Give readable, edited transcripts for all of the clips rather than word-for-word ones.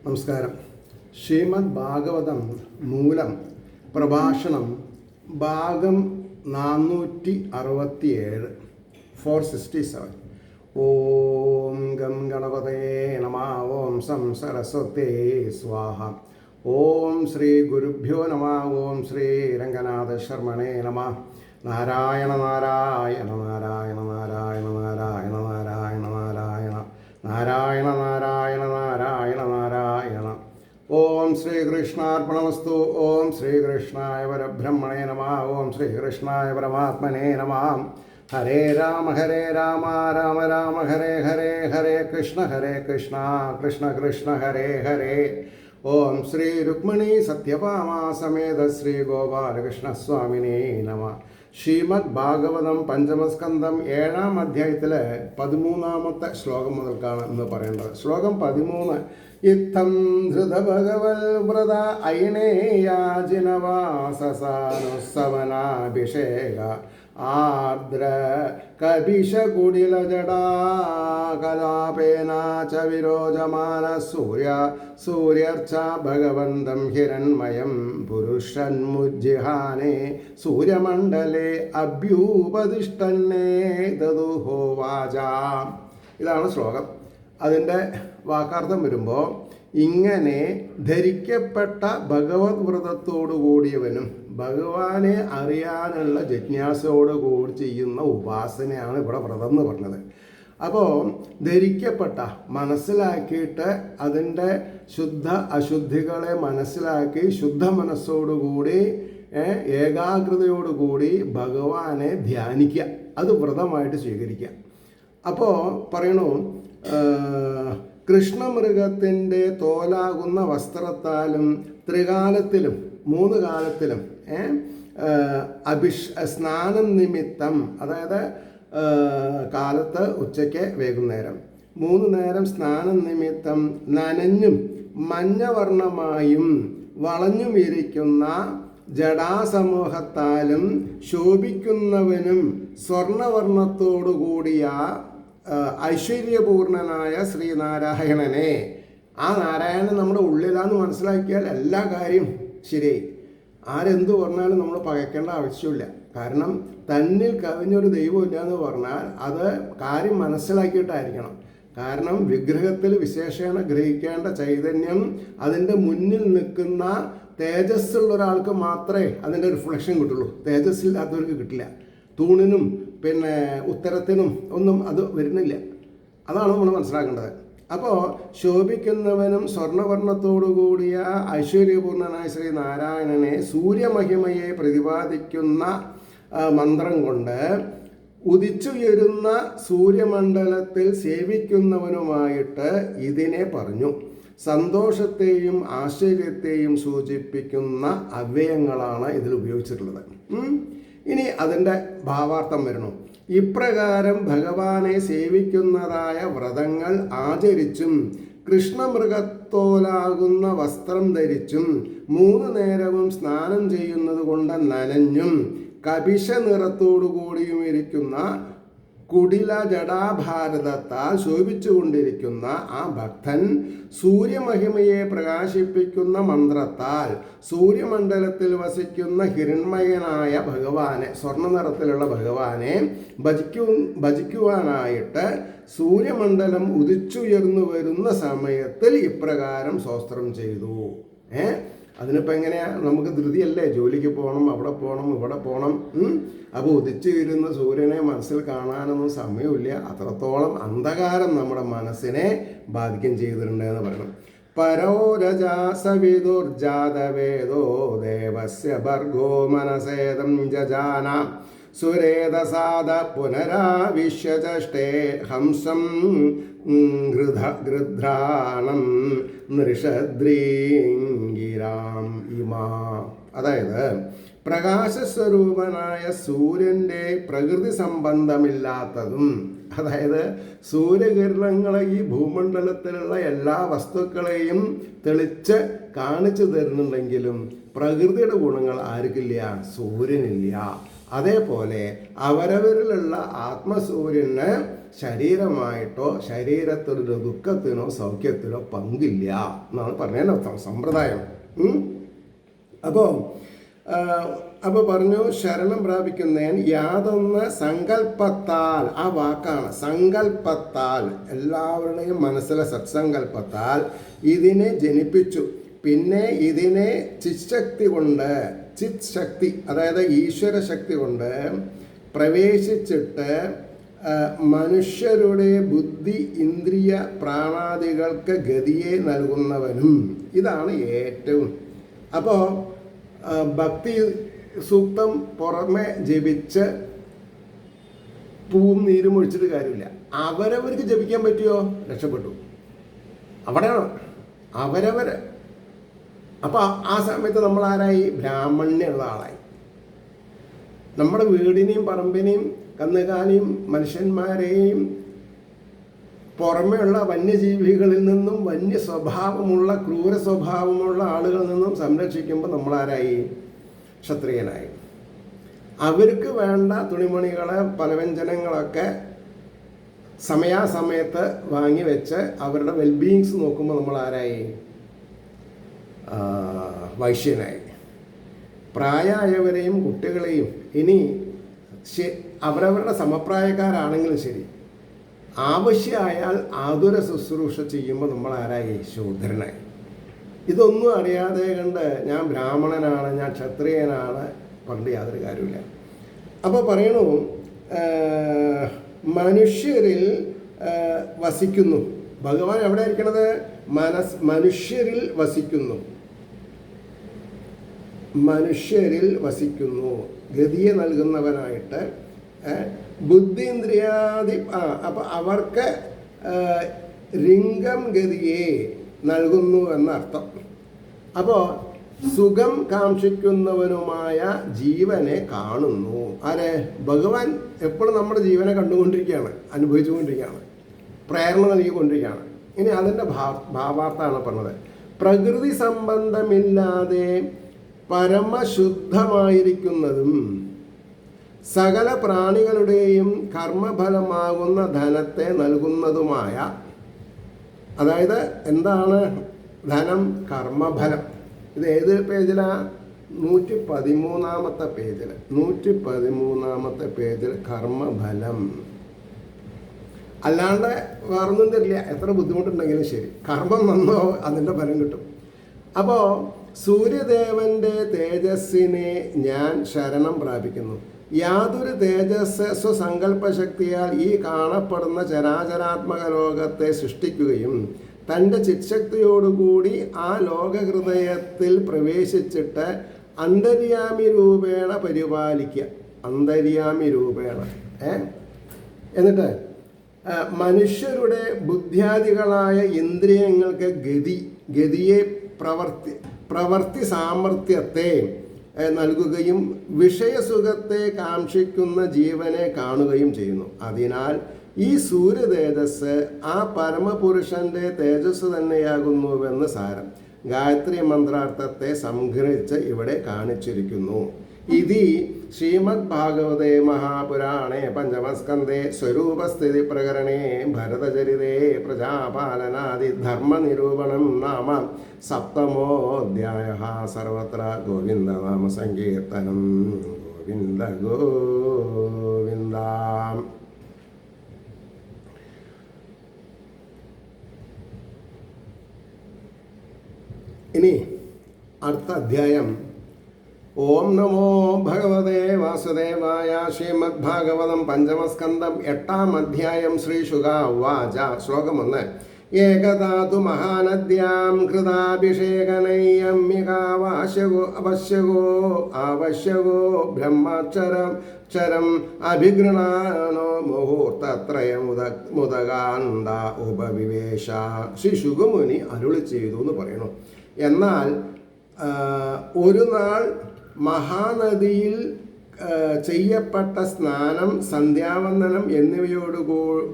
നമസ്കാരം. ശ്രീമദ് ഭാഗവതം മൂലം പ്രഭാഷണം ഭാഗം 467 467. ഓം ഗം ഗണപതേ നമഃ. ഓം സം സരസ്വതേ സ്വാഹ. ഓം ശ്രീ ഗുരുഭ്യോ നമഃ. ഓം ശ്രീ രംഗനാഥ ശർമ്മണേ നമഃ. നാരായണ നാരായണ നാരായണ നാരായണ നാരായണ നാരായണ നാരായണ നാരായണ നാരായണ നാരായണ നാരായണ. ഓം ശ്രീകൃഷ്ണാർപ്പണമസ്തു. ഓം ശ്രീകൃഷ്ണായ പരബ്രഹ്മണേ നമഃ. ഓം ശ്രീകൃഷ്ണായ പരമാത്മനേ നമഃ. ഹരേ രാമ രാമ രാമ ഹരേ ഹരേ, ഹരേ കൃഷ്ണ കൃഷ്ണ കൃഷ്ണ ഹരേ ഹരേ. ഓം ശ്രീ രുക്മിണി സത്യഭാമ സമേത ശ്രീ ഗോപാലകൃഷ്ണസ്വാമിനേ നമഃ. ശ്രീമദ് ഭാഗവതം പഞ്ചമസ്കന്ധം 7-ാം അധ്യായത്തിലെ 13-ാമത്തെ ശ്ലോകം മുതൽക്കാണ് ഇന്ന് പറയേണ്ടത്. ശ്ലോകം 13. ഇത്തം ധൃത ഭഗവൽ വ്രത ഐണേയാജിനവാസസാനുസവനാഭിഷേക ആർദ്ര കപിശകുടില ജടാകലാപേന ച വിരോചമാന സൂര്യർച്ച ഭഗവന്തം ഹിരൺമയം പുരുഷന്മുജ്ജിഹാനേ സൂര്യമണ്ഡലേ അഭ്യൂപതിഷ്ഠന്നേ ദദുഹോവാച. ഇതാണ് ശ്ലോകം. അതിൻ്റെ വാക്കാർത്ഥം വരുമ്പോൾ, ഇങ്ങനെ ധരിക്കപ്പെട്ട ഭഗവത് വ്രതത്തോടു കൂടിയവനും ഭഗവാനെ അറിയാനുള്ള ജിജ്ഞാസയോടുകൂടി ചെയ്യുന്ന ഉപാസനയാണ് ഇവിടെ വ്രതം എന്ന് പറഞ്ഞത്. അപ്പോൾ ധരിക്കപ്പെട്ട, മനസ്സിലാക്കിയിട്ട് അതിൻ്റെ ശുദ്ധ അശുദ്ധികളെ മനസ്സിലാക്കി ശുദ്ധ മനസ്സോടുകൂടി ഏകാഗ്രതയോടുകൂടി ഭഗവാനെ ധ്യാനിക്കുക, അത് വ്രതമായിട്ട് സ്വീകരിക്കുക. അപ്പോൾ പറയണു, കൃഷ്ണമൃഗത്തിൻ്റെ തോലാകുന്ന വസ്ത്രത്താലും ത്രികാലത്തിലും 3 കാലത്തിലും സ്നാനം നിമിത്തം, അതായത് കാലത്ത്, ഉച്ചയ്ക്ക്, വൈകുന്നേരം 3 നേരം സ്നാനം നിമിത്തം നനഞ്ഞും മഞ്ഞവർണ്ണമായും വളഞ്ഞും ഇരിക്കുന്ന ജടാസമൂഹത്താലും ശോഭിക്കുന്നവനും സ്വർണവർണ്ണത്തോടു കൂടിയ ഐശ്വര്യപൂർണനായ ശ്രീനാരായണനെ, ആ നാരായണൻ നമ്മുടെ ഉള്ളിലാന്ന് മനസ്സിലാക്കിയാൽ എല്ലാ കാര്യം ശരിയായി. ആരെന്ത് പറഞ്ഞാലും നമ്മൾ പകയ്ക്കേണ്ട ആവശ്യമില്ല. കാരണം തന്നിൽ കവിഞ്ഞൊരു ദൈവമില്ല എന്ന് പറഞ്ഞാൽ അത് കാര്യം മനസ്സിലാക്കിയിട്ടായിരിക്കണം. കാരണം വിഗ്രഹത്തിൽ വിശേഷേണ ഗ്രഹിക്കേണ്ട ചൈതന്യം അതിൻ്റെ മുന്നിൽ നിൽക്കുന്ന തേജസ്സുള്ള ഒരാൾക്ക് മാത്രമേ അതിൻ്റെ റിഫ്ലക്ഷൻ കിട്ടുള്ളൂ. തേജസ്സില്ലാത്തവർക്ക് കിട്ടില്ല. തൂണിനും പിന്നെ ഉത്തരത്തിനും ഒന്നും അത് വരുന്നില്ല. അതാണ് നമ്മൾ മനസ്സിലാക്കേണ്ടത്. അപ്പോൾ ശോഭിക്കുന്നവനും സ്വർണവർണ്ണത്തോടു കൂടിയ ഐശ്വര്യപൂർണനായ ശ്രീ നാരായണനെ സൂര്യമഹിമയെ പ്രതിപാദിക്കുന്ന മന്ത്രം കൊണ്ട് ഉദിച്ചുയരുന്ന സൂര്യമണ്ഡലത്തിൽ സേവിക്കുന്നവനുമായിട്ട് ഇതിനെ പറഞ്ഞു. സന്തോഷത്തെയും ആശ്ചര്യത്തെയും സൂചിപ്പിക്കുന്ന അവ്യയങ്ങളാണ് ഇതിൽ ഉപയോഗിച്ചിട്ടുള്ളത്. ഇനി അതിൻ്റെ ഭാവാർത്ഥം വരണം. ഇപ്രകാരം ഭഗവാനെ സേവിക്കുന്നതായ വ്രതങ്ങൾ ആചരിച്ചും കൃഷ്ണമൃഗത്തോലാകുന്ന വസ്ത്രം ധരിച്ചും 3 നേരവും സ്നാനം ചെയ്യുന്നത് കൊണ്ട് നനഞ്ഞും കപിശ നിറത്തോടുകൂടിയും ഇരിക്കുന്ന കുടില ജടാഭാരതത്താൽ ശോഭിച്ചുകൊണ്ടിരിക്കുന്ന ആ ഭക്തൻ സൂര്യമഹിമയെ പ്രകാശിപ്പിക്കുന്ന മന്ത്രത്താൽ സൂര്യമണ്ഡലത്തിൽ വസിക്കുന്ന ഹിരൺമയനായ ഭഗവാനെ, സ്വർണ്ണ നിറത്തിലുള്ള ഭഗവാനെ ഭജിക്കുവാനായിട്ട് സൂര്യമണ്ഡലം ഉദിച്ചുയർന്നു വരുന്ന സമയത്തിൽ ഇപ്രകാരം സ്തോത്രം ചെയ്തു. അതിനിപ്പോൾ എങ്ങനെയാണ്? നമുക്ക് ധൃതിയല്ലേ, ജോലിക്ക് പോകണം, അവിടെ പോകണം, ഇവിടെ പോകണം. അപ്പോൾ ഉദിച്ചു വരുന്ന സൂര്യനെ മനസ്സിൽ കാണാനൊന്നും സമയമില്ല. അത്രത്തോളം അന്ധകാരം നമ്മുടെ മനസ്സിനെ ബാധിക്കുകയും ചെയ്തിട്ടുണ്ട് എന്ന് പറയണം. പരോരജാസവിദുർജാതവേദോ ദേവസ്യ ഭർഗോ മനസേദം ജജാന സുരേതസാദ പുനരാവിശ്യചഷ്ടേ ഹംസം ഗൃധ്രാണം നൃഷദ്രീംഗിരാം ഇമാ. അതായത് പ്രകാശസ്വരൂപനായ സൂര്യൻ്റെ പ്രകൃതി സംബന്ധമില്ലാത്തതും, അതായത് സൂര്യകിരണങ്ങളെ ഈ ഭൂമണ്ഡലത്തിലുള്ള എല്ലാ വസ്തുക്കളെയും തെളിച്ച് കാണിച്ചു തരുന്നുണ്ടെങ്കിലും പ്രകൃതിയുടെ ഗുണങ്ങൾ ആർക്കില്ല? സൂര്യനില്ല. അതേപോലെ അവരവരിലുള്ള ആത്മസൂര്യന് ശരീരമായിട്ടോ ശരീരത്തിലോ ദുഃഖത്തിനോ സൗഖ്യത്തിനോ പങ്കില്ല എന്നാണ് പറഞ്ഞതിനർത്ഥം സമ്പ്രദായം. അപ്പോൾ പറഞ്ഞു ശരണം പ്രാപിക്കുന്നതിന് യാതൊന്ന് സങ്കല്പത്താൽ, ആ വാക്കാണ് സങ്കല്പത്താൽ, എല്ലാവരുടെയും മനസ്സിലെ സത്സങ്കല്പത്താൽ ഇതിനെ ജനിപ്പിച്ചു. പിന്നെ ഇതിനെ ചിത്ശക്തി കൊണ്ട്, ചിത് ശക്തി അതായത് ഈശ്വര ശക്തി കൊണ്ട് പ്രവേശിച്ചിട്ട് മനുഷ്യരുടെ ബുദ്ധി ഇന്ദ്രിയ പ്രാണാദികൾക്ക് ഗതിയെ നൽകുന്നവനും. ഇതാണ് ഏറ്റവും. അപ്പോൾ ഭക്തി സൂക്തം പുറമെ ജപിച്ച് പൂവും നീരും ഒഴിച്ചിട്ട് കാര്യമില്ല. അവരവർക്ക് ജപിക്കാൻ പറ്റിയോ രക്ഷപ്പെട്ടു, അവിടെയാണ് അവരവർ. അപ്പോൾ ആ സമയത്ത് നമ്മൾ ആരായി? ബ്രാഹ്മണ്യുള്ള ആളായി. നമ്മുടെ വീടിനെയും പറമ്പിനെയും കന്നുകാലിയും മനുഷ്യന്മാരെയും പുറമെയുള്ള വന്യജീവികളിൽ നിന്നും വന്യ സ്വഭാവമുള്ള ക്രൂര സ്വഭാവമുള്ള ആളുകളിൽ നിന്നും സംരക്ഷിക്കുമ്പോൾ നമ്മളാരായി? ക്ഷത്രിയനായി. അവർക്ക് വേണ്ട തുണിമണികളെ പലവ്യഞ്ജനങ്ങളൊക്കെ സമയാസമയത്ത് വാങ്ങി വെച്ച് അവരുടെ വെൽബീയിങ്സ് നോക്കുമ്പോൾ നമ്മളാരായി? വൈശ്യനായി. പ്രായമായവരെയും കുട്ടികളെയും ഇനി അവരവരുടെ സമപ്രായക്കാരാണെങ്കിലും ശരി ആവശ്യമായാൽ ആതുര ശുശ്രൂഷ ചെയ്യുമ്പോൾ നമ്മൾ ആരായി? ശൂദ്രനായി. ഇതൊന്നും അറിയാതെ കണ്ട് ഞാൻ ബ്രാഹ്മണനാണ്, ഞാൻ ക്ഷത്രിയനാണ് പറഞ്ഞിട്ട് യാതൊരു കാര്യമില്ല. അപ്പോൾ പറയണു മനുഷ്യരിൽ വസിക്കുന്നു. ഭഗവാൻ എവിടെ ഇരിക്കണത്? മനുഷ്യരിൽ വസിക്കുന്നു. മനുഷ്യരിൽ വസിക്കുന്നു, ഗതിയെ നൽകുന്നവനായിട്ട്. ബുദ്ധീന്ദ്രിയാദി അപ്പം അവർക്ക് ലിംഗം ഗതിയെ നൽകുന്നു എന്നർത്ഥം. അപ്പോൾ സുഖം കാക്ഷിക്കുന്നവനുമായ ജീവനെ കാണുന്നു. ആരെ? ഭഗവാൻ എപ്പോഴും നമ്മുടെ ജീവനെ കണ്ടുകൊണ്ടിരിക്കുകയാണ്, അനുഭവിച്ചുകൊണ്ടിരിക്കുകയാണ്, പ്രേരണ നൽകിക്കൊണ്ടിരിക്കുകയാണ്. ഇനി അതിൻ്റെ ഭാവാർത്ഥാണ് പറഞ്ഞത്. പ്രകൃതി സംബന്ധമില്ലാതെ പരമശുദ്ധമായിരിക്കുന്നതും സകല പ്രാണികളുടെയും കർമ്മഫലമാകുന്ന ധനത്തെ നൽകുന്നതുമായ, അതായത് എന്താണ് ധനം? കർമ്മഫലം. ഇത് ഏത് പേജിലാണ്? 113 പേജിൽ. 113 പേജിൽ കർമ്മഫലം. അല്ലാണ്ട് വേറൊന്നും തരില്ല. എത്ര ബുദ്ധിമുട്ടുണ്ടെങ്കിലും ശരി, കർമ്മം വന്നോ അതിൻ്റെ ഫലം കിട്ടും. അപ്പോൾ സൂര്യദേവൻ്റെ തേജസ്സിനെ ഞാൻ ശരണം പ്രാപിക്കുന്നു. യാതൊരു തേജസ് സ്വസങ്കല്പശക്തിയാൽ ഈ കാണപ്പെടുന്ന ചരാചരാത്മക ലോകത്തെ സൃഷ്ടിക്കുകയും തൻ്റെ ചിത്ശക്തിയോടുകൂടി ആ ലോകഹൃദയത്തിൽ പ്രവേശിച്ചിട്ട് അന്തര്യാമി രൂപേണ പരിപാലിക്കുക. അന്തര്യാമി രൂപേണ എന്നിട്ട് മനുഷ്യരുടെ ബുദ്ധ്യാദികളായ ഇന്ദ്രിയങ്ങൾക്ക് ഗതിയെ പ്രവർത്തി സാമർഥ്യത്തെ നൽകുകയും വിഷയസുഖത്തെ കാക്ഷിക്കുന്ന ജീവനെ കാണുകയും ചെയ്യുന്നു. അതിനാൽ ഈ സൂര്യതേജസ് ആ പരമപുരുഷന്റെ തേജസ് തന്നെയാകുന്നുവെന്ന് സാരം. ഗായത്രി മന്ത്രാർത്ഥത്തെ സംഗ്രഹിച്ച് ഇവിടെ കാണിച്ചിരിക്കുന്നു. ഇതി ശ്രീമദ് ഭാഗവതേ മഹാപുരാണേ പഞ്ചമസ്കന്ധേ സ്വരൂപസ്ഥിതി പ്രകരണേ ഭരതചരിതേ പ്രജാപാലനാദി ധർമ്മനിരൂപണം നാമ സപ്തമോധ്യായഃ. സർവത്ര ഗോവിന്ദനാമ സങ്കീർത്തനം. ഗോവിന്ദ ഗോവിന്ദ. ഇനി അടുത്ത അധ്യായം ഓം നമോ ഭഗവതേ വാസുദേവായ. ശ്രീമദ് ഭാഗവതം പഞ്ചമസ്കന്ധം 8-ാം അധ്യായം. ശ്രീ ശുക ഉവാച. ശ്ലോകം 1. ഏകധാതു മഹാനദ്യാം കൃതാഭിഷേകനൈയമ്മികാവശ്യകോ ബ്രഹ്മക്ഷരം ചരം അഭിഗൃണാനോ മുഹൂർത്തത്രയമുദകാന്ത ഉപവിവേശ. ശ്രീ ശുഗമുനി അരുളി ചെയ്തു എന്ന് പറയണു. എന്നാൽ ഒരു നാൾ മഹാനദിയിൽ ചെയ്യപ്പെട്ട സ്നാനം, സന്ധ്യാവന്ദനം എന്നിവയോട്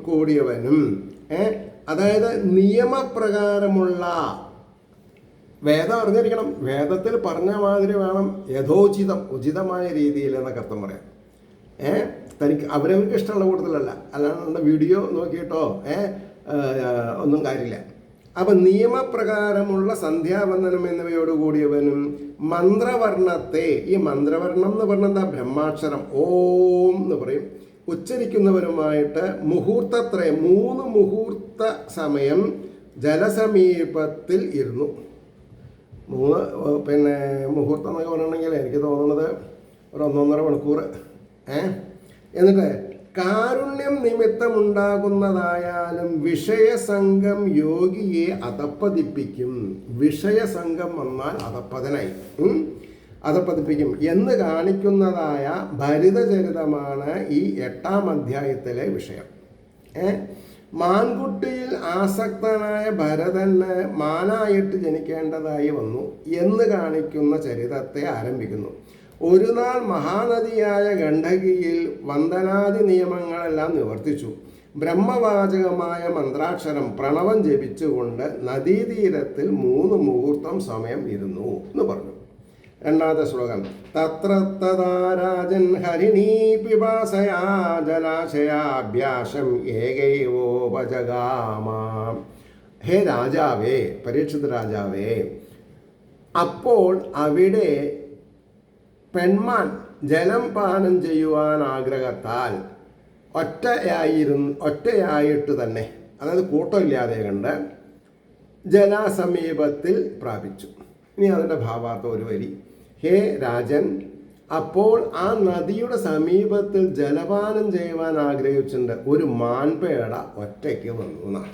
കൂടിയവനും, അതായത് നിയമപ്രകാരമുള്ള, വേദം അറിഞ്ഞിരിക്കണം, വേദത്തിൽ പറഞ്ഞ മാതിരി വേണം, യഥോചിതം, ഉചിതമായ രീതിയിൽ എന്നൊക്കെ അർത്ഥം പറയാം. തനിക്ക് അവരവർക്ക് ഇഷ്ടമുള്ള കൂട്ടത്തിലല്ല, അല്ലാണ്ട് നമ്മുടെ വീഡിയോ നോക്കിയിട്ടോ ഒന്നും കാര്യമില്ല. അപ്പം നിയമപ്രകാരമുള്ള സന്ധ്യാവന്ദനം എന്നിവയോടുകൂടിയവനും മന്ത്രവർണ്ണത്തെ, ഈ മന്ത്രവർണ്ണം എന്ന് പറഞ്ഞാൽ എന്താ, ബ്രഹ്മാക്ഷരം ഓം എന്ന് പറയും, ഉച്ചരിക്കുന്നവരുമായിട്ട് മുഹൂർത്തത്രയം 3 മുഹൂർത്ത സമയം ജലസമീപത്തിൽ ഇരുന്നു. 3 മുഹൂർത്തം എന്നൊക്കെ പറയണമെങ്കിൽ എനിക്ക് തോന്നുന്നത് ഒരു 1.5 മണിക്കൂർ. എന്നിട്ട് കാരുണ്യം നിമിത്തമുണ്ടാകുന്നതായാലും വിഷയസംഘം യോഗിയെ അധപ്പതിപ്പിക്കും. വിഷയസംഘം വന്നാൽ അധപ്പതനായി, അധപ്പതിപ്പിക്കും എന്ന് കാണിക്കുന്നതായ ഭരിതചരിതമാണ് ഈ 8-ാം അധ്യായത്തിലെ വിഷയം. മാൻകുട്ടിയിൽ ആസക്തനായ ഭരതന് മാനായിട്ട് ജനിക്കേണ്ടതായി വന്നു എന്ന് കാണിക്കുന്ന ചരിതത്തെ ആരംഭിക്കുന്നു. ഒരു നാൾ മഹാനദിയായ ഗണ്ഡകിയിൽ വന്ദനാദി നിയമങ്ങളെല്ലാം നിവർത്തിച്ചു. ബ്രഹ്മവാചകമായ മന്ത്രാക്ഷരം പ്രണവം ജപിച്ചുകൊണ്ട് നദീതീരത്തിൽ 3 മുഹൂർത്തം സമയം ഇരുന്നു എന്ന് പറഞ്ഞു. 2ാമത്തെ ശ്ലോകം. തത്ര തഥാ രാജൻ ഹരിണീ പിപാസയാ ജലാശയാഭ്യാസം ഏകൈവോപജഗാമ. ഹേ രാജാവേ, പരീക്ഷിത് രാജാവേ, അപ്പോൾ അവിടെ പെൺമാൻ ജലം പാനം ചെയ്യുവാൻ ആഗ്രഹത്താൽ ഒറ്റയായിട്ട് തന്നെ, അതായത് കൂട്ടമില്ലാതെ കണ്ട് ജലാസമീപത്തിൽ പ്രാപിച്ചു. ഇനി അതിൻ്റെ ഭാവാർത്ഥം ഒരു വരി. ഹേ രാജൻ, അപ്പോൾ ആ നദിയുടെ സമീപത്തിൽ ജലപാനം ചെയ്യുവാൻ ആഗ്രഹിച്ചിട്ടുണ്ട് ഒരു മാൻപേട ഒറ്റയ്ക്ക് വന്നു എന്നാണ്.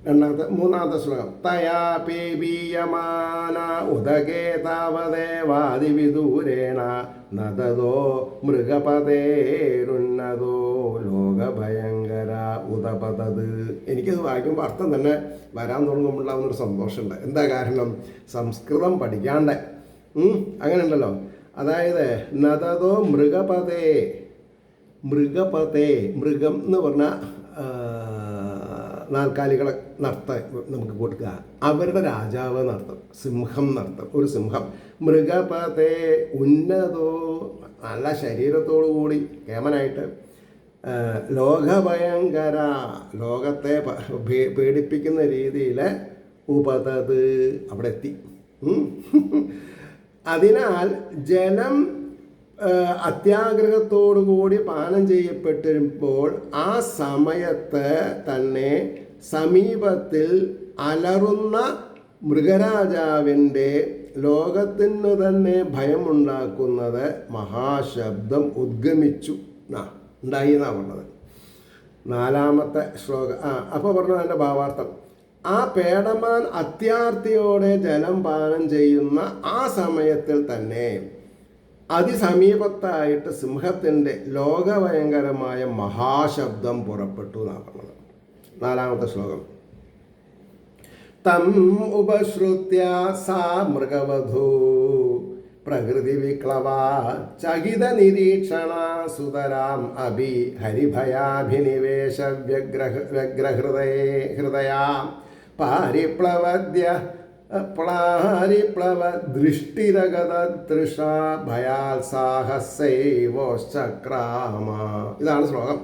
3ാമത്തെ ശ്ലോകം. തയാ പേബീയമാന ഉദകേ താവദേവാദിവിദൂരേണ നദതോ മൃഗപതേരുന്നതോ ലോകഭയങ്കര ഉദപതത്. എനിക്കത് വായിക്കുമ്പോൾ അർത്ഥം തന്നെ വരാൻ തുടങ്ങുമ്പോണ്ടാവുന്നൊരു സന്തോഷമുണ്ട്. എന്താ കാരണം? സംസ്കൃതം പഠിക്കാണ്ട് അങ്ങനെ ഉണ്ടല്ലോ. അതായത് നദതോ മൃഗപതേ, മൃഗം എന്ന് പറഞ്ഞാൽ നാൽക്കാലികളെ നടത്താൻ നമുക്ക് കൊടുക്കുക. അവരുടെ രാജാവ് നടത്തും, സിംഹം നടത്തും, ഒരു സിംഹം. മൃഗപതേ ഉന്നതോ, നല്ല ശരീരത്തോടു കൂടി കേമനായിട്ട്. ലോകഭയങ്കര, ലോകത്തെ പേടിപ്പിക്കുന്ന രീതിയിൽ ഉപതത് അവിടെ എത്തി. അതിനാൽ ജലം അത്യാഗ്രഹത്തോടുകൂടി പാനം ചെയ്യപ്പെട്ടിരുമ്പോൾ ആ സമയത്ത് തന്നെ സമീപത്തിൽ അലറുന്ന മൃഗരാജാവിൻ്റെ ലോകത്തിനു തന്നെ ഭയമുണ്ടാക്കുന്നത് മഹാശബ്ദം ഉദ്ഗമിച്ചു ഉണ്ടായി എന്നാണ് പറഞ്ഞത്. 4ാമത്തെ ശ്ലോകം. അപ്പോൾ പറഞ്ഞത് അതിൻ്റെ ഭാവാർത്ഥം. ആ പേടമാൻ അത്യാർത്തിയോടെ ജലം പാനം ചെയ്യുന്ന ആ സമയത്തിൽ തന്നെ അതിസമീപത്തായിട്ട് സിംഹത്തിൻ്റെ ലോകഭയങ്കരമായ മഹാശബ്ദം പുറപ്പെട്ടു എന്നാണ് പറഞ്ഞത്. 4ാമത്തെ ശ്ലോകം. തം ഉപശ്രുത്യ സാ മൃഗവധൂ പ്രകൃതി വിക്ലവ ചകിത നിരീക്ഷണ സുതരാം അഭി ഹരിഭയാഭിനിവേശ വ്യഗ്രഹൃദയാ പാരിപ്ലവദ്യ പ്ലാരിപ്ലവ ദൃഷ്ടിരഗത തൃഷ ഭയാൽ സാഹസൈവോശ്ചക്രാമ. ഇതാണ് ശ്ലോകം.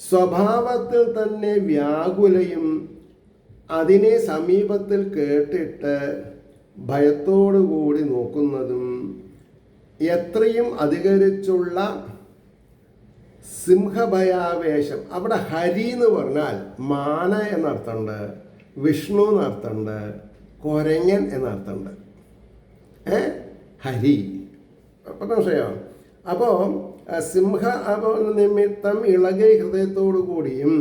സ്വഭാവത്തിൽ തന്നെ വ്യാകുലയും അതിനെ സമീപത്തിൽ കേട്ടിട്ട് ഭയത്തോടുകൂടി നോക്കുന്നതും എത്രയും അധികരിച്ചുള്ള സിംഹഭയാവേശം. അവിടെ ഹരി എന്ന് പറഞ്ഞാൽ മാന എന്നർത്ഥമുണ്ട്, വിഷ്ണു എന്നർത്ഥമുണ്ട്, കൊരങ്ങൻ എന്നർത്ഥമുണ്ട്. ഹരി സംശയം. അപ്പോൾ സിംഹ നിമിത്തം ഇളകെ ഹൃദയത്തോടു കൂടിയും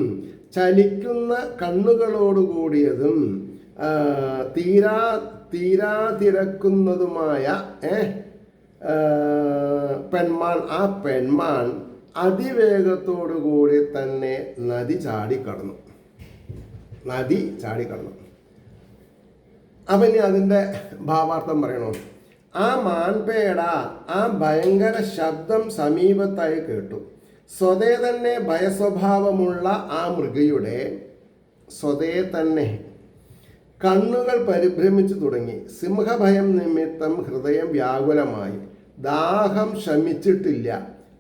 ചലിക്കുന്ന കണ്ണുകളോടുകൂടിയതും തീരാതിരക്കുന്നതുമായ പെൺമാൻ, ആ പെൺമാൻ അതിവേഗത്തോടുകൂടി തന്നെ നദി ചാടിക്കടന്നു. അപ്പം ഇനി അതിൻ്റെ ഭാവാർത്ഥം പറയണോ? ആ മാൻപേട ആ ഭയങ്കര ശബ്ദം സമീപത്തായി കേട്ടു. സ്വതേ തന്നെ ഭയസ്വഭാവമുള്ള ആ മൃഗയുടെ സ്വതേ തന്നെ കണ്ണുകൾ പരിഭ്രമിച്ചു തുടങ്ങി. സിംഹഭയം നിമിത്തം ഹൃദയം വ്യാകുലമായി. ദാഹം ശമിച്ചിട്ടില്ല.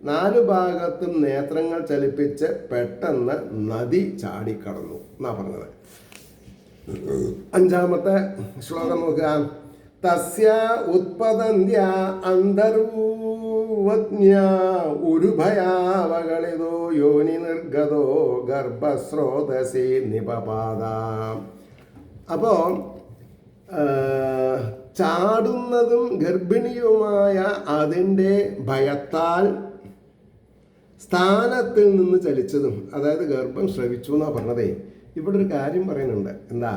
4 ഭാഗത്തും നേത്രങ്ങൾ ചലിപ്പിച്ച് പെട്ടെന്ന് നദി ചാടിക്കടന്നു എന്നാ പറഞ്ഞത്. 5ാമത്തെ ശ്ലോകം നോക്കുക. തസ്യ ഉത്പതന്ത്യ അന്തർവജ്ഞ ഉരുഭയാവകളിതോ യോനി നിർഗതോ ഗർഭസ്രോതസി നിപപാദ. അപ്പോൾ ചാടുന്നതും ഗർഭിണിയുമായ അതിൻ്റെ ഭയത്താൽ സ്ഥാനത്തിൽ നിന്ന് ചലിച്ചതും, അതായത് ഗർഭം ശ്രവിച്ചു എന്നാണ് പറഞ്ഞതേ. ഇവിടെ ഒരു കാര്യം പറയുന്നുണ്ട്. എന്താ?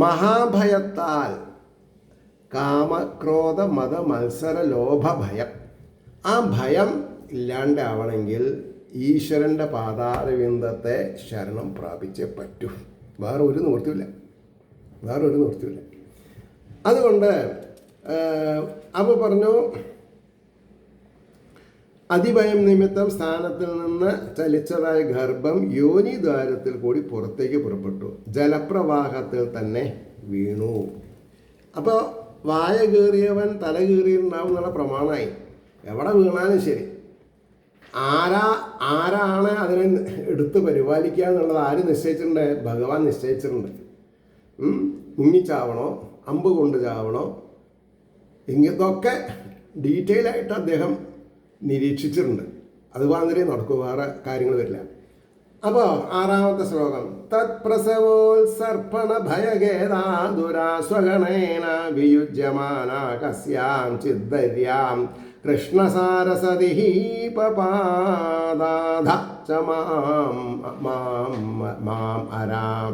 മഹാഭയത്താൽ, കാമക്രോധ മത മത്സര ലോഭ ഭയം, ആ ഭയം ഇല്ലാണ്ടാവണമെങ്കിൽ ഈശ്വരൻ്റെ പാതാരവിന്ദത്തെ ശരണം പ്രാപിച്ചേ പറ്റൂ. വേറെ ഒരു നിവൃത്തിയില്ല. അതുകൊണ്ട് അപ്പോൾ പറഞ്ഞു, അതിഭയം നിമിത്തം സ്ഥാനത്തിൽ നിന്ന് ചലിച്ചതായ ഗർഭം യോനിദ്വാരത്തിൽ കൂടി പുറത്തേക്ക് പുറപ്പെട്ടു, ജലപ്രവാഹത്തിൽ തന്നെ വീണു. അപ്പോൾ വായ കീറിയവൻ തല കീറിയിട്ടുണ്ടാവും എന്നുള്ള പ്രമാണമായി. എവിടെ വീണാലും ശരി, ആരാണ് അതിനെ എടുത്ത് പരിപാലിക്കുക എന്നുള്ളത് ആര് നിശ്ചയിച്ചിട്ടുണ്ട്? ഭഗവാൻ നിശ്ചയിച്ചിട്ടുണ്ട്. മുങ്ങിച്ചാവണോ, അമ്പ് കൊണ്ട് ചാവണോ, ഇതൊക്കെ ഡീറ്റെയിൽ ആയിട്ട് അദ്ദേഹം നിരീക്ഷിച്ചിട്ടുണ്ട്. അത് മാതിരി നടക്കും, വേറെ കാര്യങ്ങൾ വരില്ല. അപ്പോൾ 6ാമത്തെ ശ്ലോകം. തത് പ്രസവോത്സർപ്പണ ഭയഗേദാതുരാസ്വഗണേന വിയുജ്യമാന കസ്യാം ചിദ്ദര്യാം കൃഷ്ണസാരസതി പപാദാധ ച മാം അരാം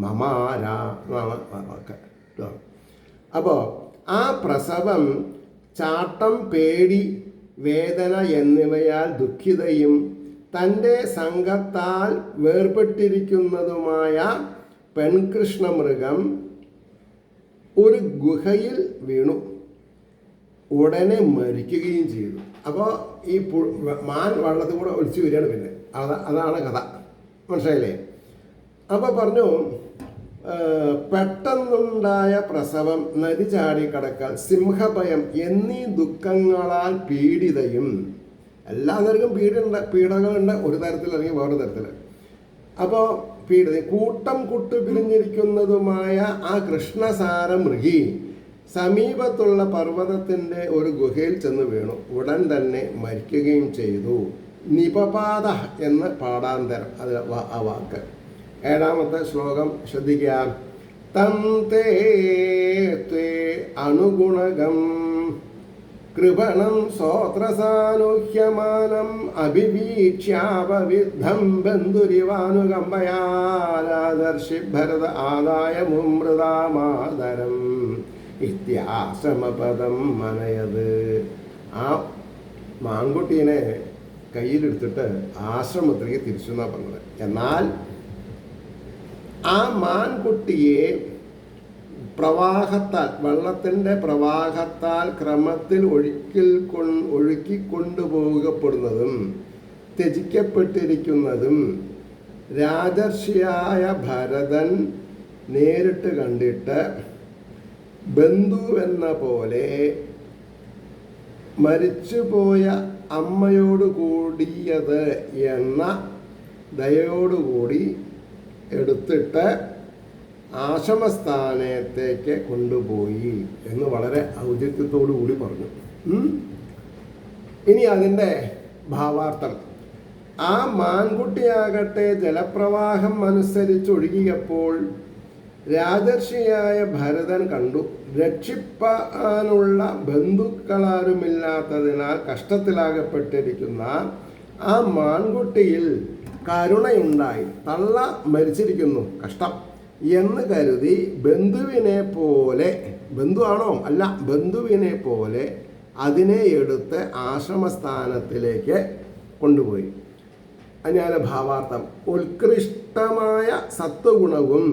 മമാരാ. അപ്പോൾ ആ പ്രസവം ചാട്ടം, പേടി, വേദന എന്നിവയാൽ ദുഃഖിതയും തൻ്റെ സംഘത്താൽ വേർപെട്ടിരിക്കുന്നതുമായ പെൺകൃഷ്ണമൃഗം ഒരു ഗുഹയിൽ വീണു, ഉടനെ മരിക്കുകയും ചെയ്തു. അപ്പോൾ ഈ മാൻ വെള്ളത്തിൽ കൂടെ ഒലിച്ചു വരികയാണ്. പിന്നെ അതാണ് കഥ. മനസ്സിലായില്ലേ? അപ്പോൾ പറഞ്ഞു, പെട്ടെന്നുണ്ടായ പ്രസവം, നദി ചാടിക്കടക്കൽ, സിംഹഭയം എന്നീ ദുഃഖങ്ങളാൽ പീഡിതയും. എല്ലാവർക്കും പീഡകളുണ്ട്, ഒരു തരത്തിൽ അല്ലെങ്കിൽ വേറൊരു തരത്തിൽ. അപ്പോൾ കൂട്ടം കുട്ടു പിരിഞ്ഞിരിക്കുന്നതുമായ ആ കൃഷ്ണസാര മൃഗി സമീപത്തുള്ള പർവ്വതത്തിൻ്റെ ഒരു ഗുഹയിൽ ചെന്ന് വീണു, ഉടൻ തന്നെ മരിക്കുകയും ചെയ്തു. നിപപാത എന്ന് പാഠാന്തരം, അത് ആ വാക്ക്. 7ാമത്തെ ശ്ലോകം ശ്രദ്ധിക്കുക. തം തേ അനുഗുണകം കൃപണം സോത്രസാനുഹ്യമാനം അഭിവീക്ഷ്യാപവിദ്ധം ബന്ധുരിവാനുകമ്പയാദർശി ഭരത ആദായ മുമൃതാമാതരം ഇത്യാശ്രമപദം മനയത്. ആ മാൻകുട്ടീനെ കയ്യിലെടുത്തിട്ട് ആശ്രമത്തിലേക്ക് തിരിച്ചു എന്നാണ് പറഞ്ഞത്. എന്നാൽ ആ മാൻകുട്ടിയെ പ്രവാഹത്താൽ, വെള്ളത്തിൻ്റെ പ്രവാഹത്താൽ ക്രമത്തിൽ ഒഴുക്കിക്കൊണ്ടുപോകപ്പെടുന്നതും ത്യജിക്കപ്പെട്ടിരിക്കുന്നതും രാജർഷിയായ ഭരതൻ നേരിട്ട് കണ്ടിട്ട് ബന്ധുവെന്ന പോലെ മരിച്ചുപോയ അമ്മയോട് കൂടിയത് എന്ന ദയോടുകൂടി എടുത്തിട്ട് ആശ്രമസ്ഥാനത്തേക്ക് കൊണ്ടുപോയി എന്ന് വളരെ ഔചിത്യത്തോടു കൂടി പറഞ്ഞു. ഇനി അതിൻ്റെ ഭാവാർത്ഥം. ആ മാൻകുട്ടിയാകട്ടെ ജലപ്രവാഹം അനുസരിച്ച് ഒഴുകിയപ്പോൾ രാജർഷിയായ ഭരതൻ കണ്ടു. രക്ഷിപ്പാനുള്ള ബന്ധുക്കളാരുമില്ലാത്തതിനാൽ കഷ്ടത്തിലാകപ്പെട്ടിരിക്കുന്ന ആ മാൻകുട്ടിയിൽ കരുണയുണ്ടായി. തള്ള മരിച്ചിരിക്കുന്നു, കഷ്ടം എന്ന് കരുതി ബന്ധുവിനെ പോലെ, ബന്ധുവാണോ അല്ല, ബന്ധുവിനെ പോലെ അതിനെ എടുത്ത് ആശ്രമസ്ഥാനത്തിലേക്ക് കൊണ്ടുപോയി. അതിനാണ് ഭാവാർത്ഥം. ഉത്കൃഷ്ടമായ സത്വഗുണവും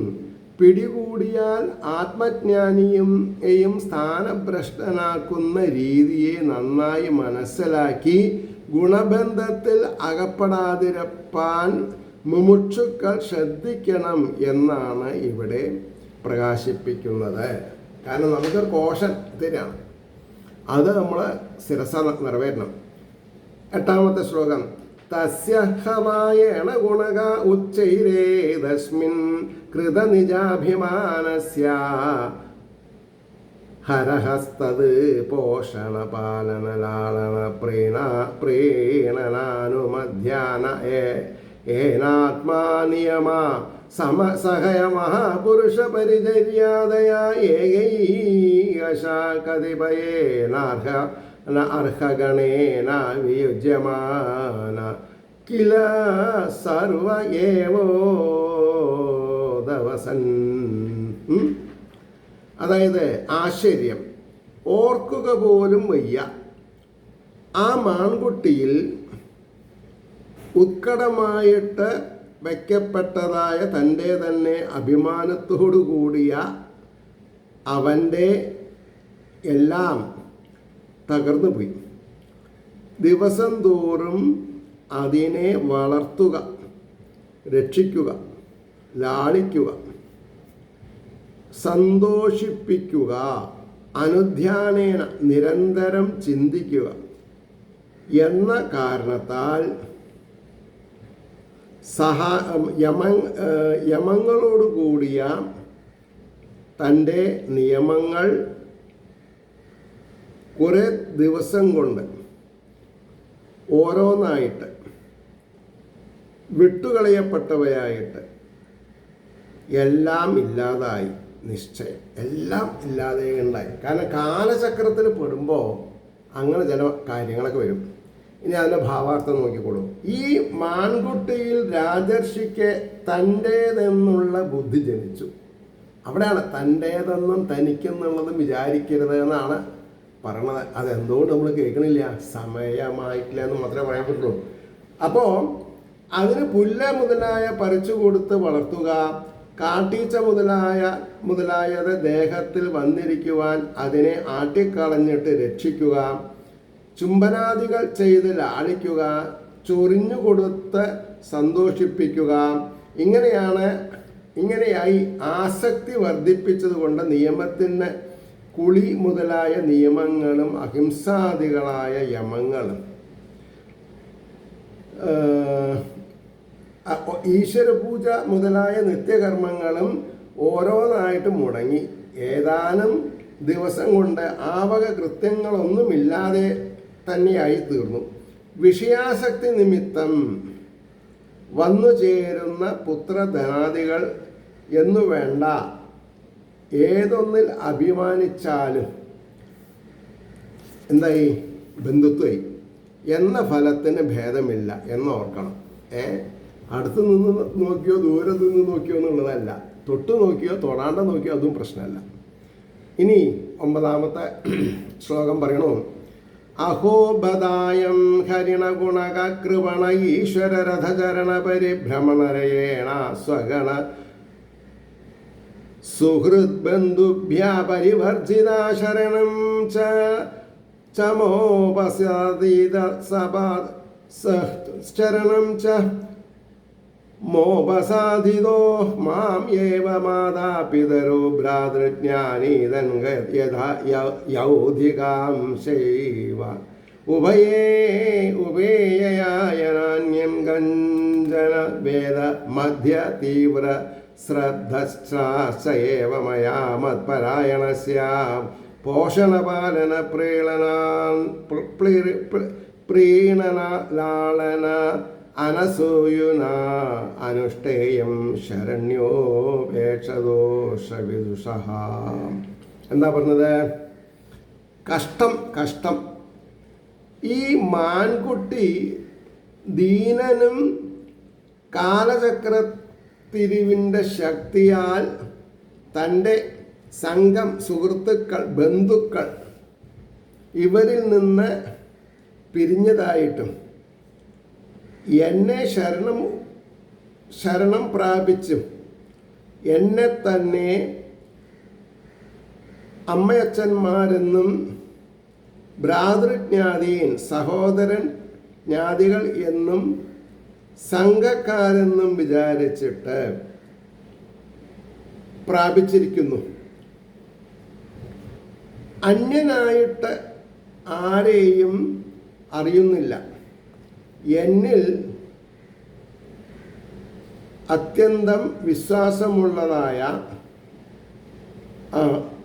പിടികൂടിയാൽ ആത്മജ്ഞാനിയെയും സ്ഥാനഭ്രഷ്ടനാക്കുന്ന രീതിയെ നന്നായി മനസ്സിലാക്കി ഗുണബന്ധത്തിൽ അകപ്പെടാതിരപ്പാൻ മുമുക്ഷുക്കൾ ശ്രദ്ധിക്കണം എന്നാണ് ഇവിടെ പ്രകാശിപ്പിക്കുന്നത്. കാരണം നമുക്കൊരു കോഷൻ തരാണ്, അത് നമ്മൾ ശിരസ നിറവേറ്റണം. 8ാമത്തെ ശ്ലോകം. തസ്യ ഹവായേണ ഗുണക ഉച്ചൈരേതസ്മിൻ കൃതനിജാഭിമാനസ്യ ഹരഹസ്തത് പോഷണ പാലന ലാളന പ്രീണനാനുമധ്യാന ഏനാത്മാ നിയമ സഹയമഃ പുരുഷ പരിചര്യാദയാ ഏകൈകശാ കതിപയേനാർഹ അർഹഗണേന വിയുജ്യമാന കില സർവ ഏവോദവസൻ. അതായത് ആശ്ചര്യം, ഓർക്കുക പോലും വയ്യ. ആ മാൻകുട്ടിയിൽ ഉത്കടമായിട്ട് വയ്ക്കപ്പെട്ടതായ തൻ്റെ തന്നെ അഭിമാനത്തോടു കൂടിയ അവൻ്റെ എല്ലാം തകർന്നു പോയി. ദിവസം തോറും അതിനെ വളർത്തുക, രക്ഷിക്കുക, ലാളിക്കുക, സന്തോഷിപ്പിക്കുക, അനുധ്യാനേന നിരന്തരം ചിന്തിക്കുക എന്ന കാരണത്താൽ യമങ്ങളോടുകൂടിയ തൻ്റെ നിയമങ്ങൾ കുറേ ദിവസം കൊണ്ട് ഓരോന്നായിട്ട് വിട്ടുകളയപ്പെട്ടവയായിട്ട് എല്ലാം ഇല്ലാതായി. നിശ്ചയം എല്ലാം ഇല്ലാതെ ഉണ്ടായി. കാരണം കാലചക്രത്തിൽ പെടുമ്പോൾ അങ്ങനെ ചില കാര്യങ്ങളൊക്കെ വരും. ഇനി അതിൻ്റെ ഭാവാർത്ഥം നോക്കിക്കോളൂ. ഈ മാൻകുട്ടിയിൽ രാജർഷിക്ക് തൻ്റേതെന്നുള്ള ബുദ്ധി ജനിച്ചു. അവിടെയാണ് തൻ്റേതെന്നും തനിക്കെന്നുള്ളതും വിചാരിക്കരുത് എന്നാണ് പറയണത്. അതെന്തുകൊണ്ട് നമ്മൾ കേൾക്കണില്ല? സമയമായിട്ടില്ല എന്ന് മാത്രമേ പറയാൻ പറ്റുള്ളൂ. അപ്പോൾ അതിന് പുല്ല മുതലായ പറിച്ചു കൊടുത്ത് വളർത്തുക, കാട്ടീച്ച മുതലായത് ദേഹത്തിൽ വന്നിരിക്കുവാൻ അതിനെ ആട്ടിക്കളഞ്ഞിട്ട് രക്ഷിക്കുക, ചുംബനാദികൾ ചെയ്ത് ലാളിക്കുക, ചൊറിഞ്ഞു കൊടുത്ത് സന്തോഷിപ്പിക്കുക, ഇങ്ങനെയായി ആസക്തി വർദ്ധിപ്പിച്ചതുകൊണ്ട് നിയമത്തിന് കുളി മുതലായ നിയമങ്ങളും അഹിംസാദികളായ യമങ്ങളും ഈശ്വരപൂജ മുതലായ നിത്യകർമ്മങ്ങളും ഓരോന്നായിട്ട് മുടങ്ങി. ഏതാനും ദിവസം കൊണ്ട് ആവക കൃത്യങ്ങളൊന്നുമില്ലാതെ തന്നെയായി തീർന്നു. വിഷയാസക്തി നിമിത്തം വന്നു ചേരുന്ന പുത്രധനാദികൾ എന്നു വേണ്ട ഏതൊന്നിൽ അഭിമാനിച്ചാലും എന്തായി? ബന്ധുത്വമായി എന്ന ഫലത്തിന് ഭേദമില്ല എന്നോർക്കണം. അടുത്ത് നിന്ന് നോക്കിയോ ദൂരത്ത് നിന്ന് നോക്കിയോ എന്നുള്ളതല്ല, തൊട്ട് നോക്കിയോ തൊടാണ്ട് നോക്കിയോ അതും പ്രശ്നമല്ല. ഇനി 9ാമത്തെ ശ്ലോകം പറയണു. അഹോബദായം ഹരിണഗുണക കൃപണ ഈശ്വരരഥചരണ പരിഭ്രമണരയേണ സ്വഗണ സുഹൃദ്ബന്ധുഭ്യ പരിവർജിത ശരണം ചമോപസാദീത ശരണം ച മോപസാധിതോ മാം ഏവ മാതാപിതരോ ഭ്രാതൃജ്ഞാനീതൻ യൗധികാം ശൈവ ഉഭേയയായനാന്യം ഗഞ്ജന വേദ മധ്യ തീവ്ര ശ്രദ്ധശ്ചൈവ മയാ മത്പരായണസ്യ പോഷണപാലന പ്രീണന ലാളന അനസൂയുന അനുഷ്ഠേയം ശരണ്യോ വേക്ഷദോഷവിദുഷഃ. എന്താ പറഞ്ഞത്? കഷ്ടം. ഈ മാൻകുട്ടി ദീനനും കാലചക്രത്തിരിവിൻ്റെ ശക്തിയാൽ തൻ്റെ സംഘം, സുഹൃത്തുക്കൾ, ബന്ധുക്കൾ ഇവരിൽ നിന്ന് പിരിഞ്ഞതായിട്ടും എന്നെ ശരണം പ്രാപിച്ചും എന്നെ തന്നെ അമ്മയച്ഛന്മാരെന്നും ഭ്രാതൃജ്ഞാതീൻ സഹോദരൻ ജ്ഞാതികൾ എന്നും സംഘക്കാരെന്നും വിചാരിച്ചിട്ട് പ്രാപിച്ചിരിക്കുന്നു. അന്യനായിട്ട് ആരെയും അറിയുന്നില്ല. എന്നിൽ അത്യന്തം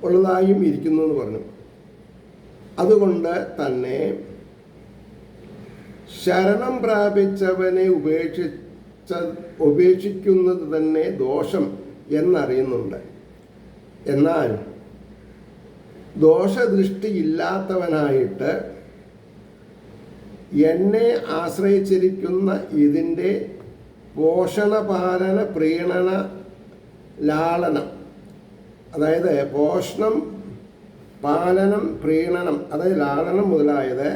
ഉള്ളതായും ഇരിക്കുന്നു എന്ന് പറഞ്ഞു. അതുകൊണ്ട് തന്നെ ശരണം പ്രാപിച്ചവനെ ഉപേക്ഷിക്കുന്നത് തന്നെ ദോഷം എന്നറിയുന്നുണ്ട്. എന്നാൽ ദോഷദൃഷ്ടിയില്ലാത്തവനായിട്ട് എന്നെ ആശ്രയിച്ചിരിക്കുന്ന ഇതിൻ്റെ പോഷണപാലന പ്രീണന ലാളനം, അതായത് പോഷണം, പാലനം, പ്രീണനം, അതായത് ലാളനം മുതലായത്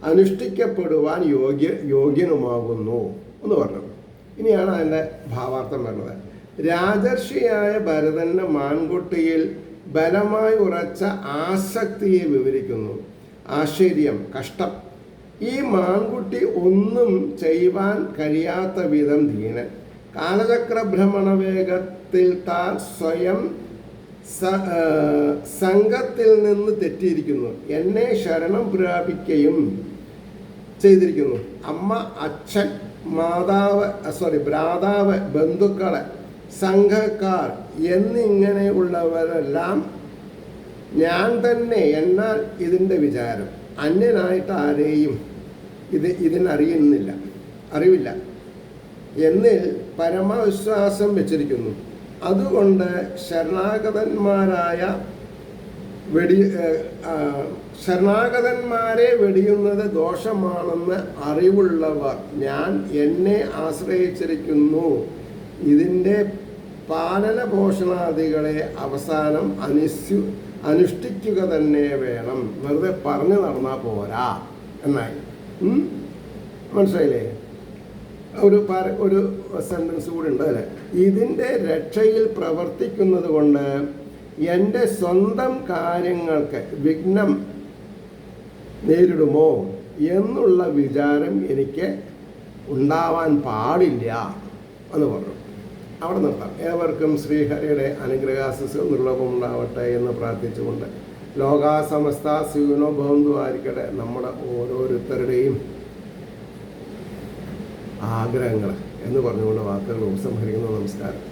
അനുഷ്ഠിക്കപ്പെടുവാൻ യോഗ്യനുമാകുന്നു എന്ന് പറഞ്ഞു. ഇനിയാണ് അതിൻ്റെ ഭാവാർത്ഥം വരുന്നത്. രാജർഷിയായ ഭരതന് മാൻകുട്ടിയിൽ ബലമായി ഉറച്ച ആസക്തിയെ വിവരിക്കുന്നു. ആശ്ചര്യം, കഷ്ടം. ഈ മാൻകുട്ടി ഒന്നും ചെയ്യുവാൻ കഴിയാത്ത വിധം ധീനൻ. കാലചക്രഭ്രമണ വേഗത്തിൽ താൻ സ്വയം സംഘത്തിൽ നിന്ന് തെറ്റിയിരിക്കുന്നു. എന്നെ ശരണം പ്രാപിക്കുകയും ചെയ്തിരിക്കുന്നു. അമ്മ, അച്ഛൻ, ഭ്രാതാവ്, ബന്ധുക്കള്, സംഘക്കാർ എന്നിങ്ങനെയുള്ളവരെല്ലാം ഞാൻ തന്നെ. എന്നാൽ ഇതിൻ്റെ വിചാരം അന്യനായിട്ട് ആരെയും അറിവില്ല എന്നിൽ പരമവിശ്വാസം വെച്ചിരിക്കുന്നു. അതുകൊണ്ട് ശരണാഗതന്മാരെ വെടിയുന്നത് ദോഷമാണെന്ന് അറിവുള്ളവർ ഞാൻ എന്നെ ആശ്രയിച്ചിരിക്കുന്നു. ഇതിൻ്റെ പാലന പോഷണാദികളെ അവസാനം അനുഷ്ഠിക്കുക തന്നെ വേണം. വെറുതെ പറഞ്ഞു നടന്നാൽ പോരാ എന്നായി. മനസ്സിലായില്ലേ? ഒരു സെൻറ്റൻസ് കൂടി ഉണ്ട് അല്ലേ. ഇതിൻ്റെ രക്ഷയിൽ പ്രവർത്തിക്കുന്നത് കൊണ്ട് എൻ്റെ സ്വന്തം കാര്യങ്ങൾക്ക് വിഘ്നം നേരിടുമോ എന്നുള്ള വിചാരം എനിക്ക് ഉണ്ടാവാൻ പാടില്ല എന്ന് പറഞ്ഞു. അവിടെ നിർത്താം. ഏവർക്കും ശ്രീഹരിയുടെ അനുഗ്രഹാശിസുകൾ നിർലോഭമുണ്ടാവട്ടെ എന്ന് പ്രാർത്ഥിച്ചുകൊണ്ട് ലോകാസമസ്ത സുഖിനോ ഭവന്തു ആയിരിക്കട്ടെ നമ്മുടെ ഓരോരുത്തരുടെയും ആഗ്രഹങ്ങൾ എന്ന് പറഞ്ഞുകൊണ്ട് വാക്കുകൾ ഉപസംഹരിക്കുന്നു. നമസ്കാരം.